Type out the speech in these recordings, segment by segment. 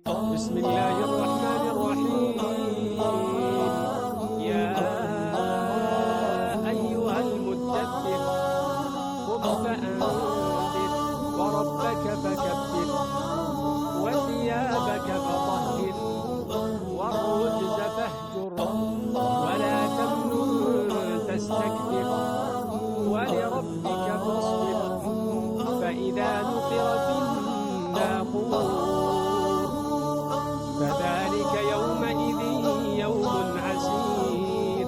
بسم الله الرحمن الرحيم. يا أيها المدثر قم فأنذر وربك فكبر وثيابك فطهر والرجز فاهجر ولا تمنن تستكبر ولربك فاصبر فإذا نقر في الناقور فذلك يومئذ يوم عسير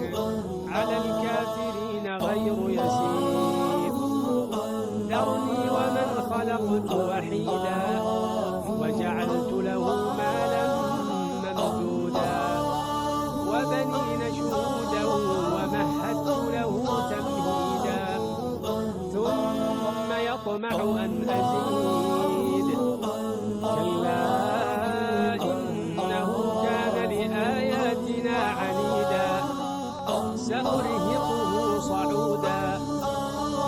على الكافرين غير يسير. ذرني ومن خلقت وحيدا وجعلت له مالا ممدودا وبنين شهودا ومهدت له تمهيدا ثم يطمع أن أزيد كلا لآياتنا عنيدا سأرهقه صعودا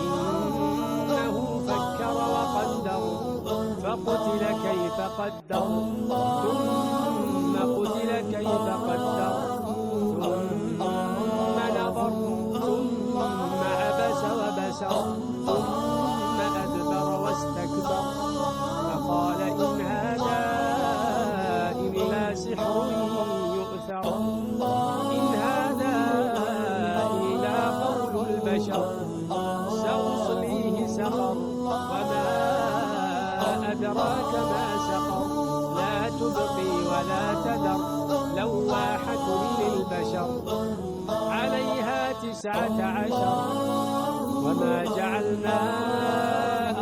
إنه فكر وقدر فقتل كيف قدر ثم قتل كيف قدر ثم نظر ثم عبس وبسر ثم أدبر واستكبر فقال إن هذا إلا سحر يؤثر إن هذا إلا قول البشر سأصليه سقر وما أدراك ما سقر لا تبقي ولا تذر لواحة للبشر عليها 19 وما جعلنا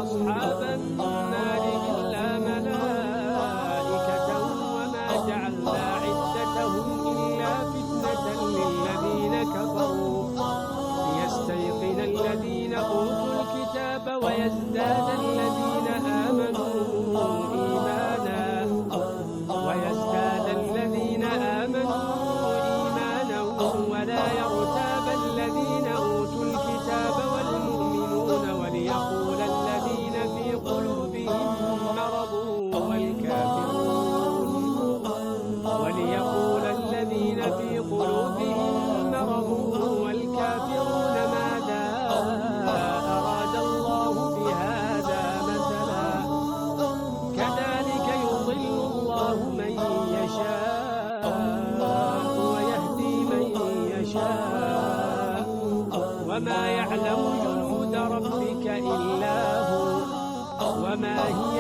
أصحاب النار إلا ملائكة وما جعلنا عدتهم إلا فتنة للذين كفروا ليستيقن الذين أوتوا الكتاب ويزداد الذين آمنوا إيمانا ولا يرتاب الذين أوتوا الكتاب والمؤمنون وليقول الذين في قلوبهم مرض والكافرون ماذا أراد الله بهذا مثلا كذلك يضل الله من يشاء ويهدي من يشاء وما يعلم جنود ربك إلا هو وما هي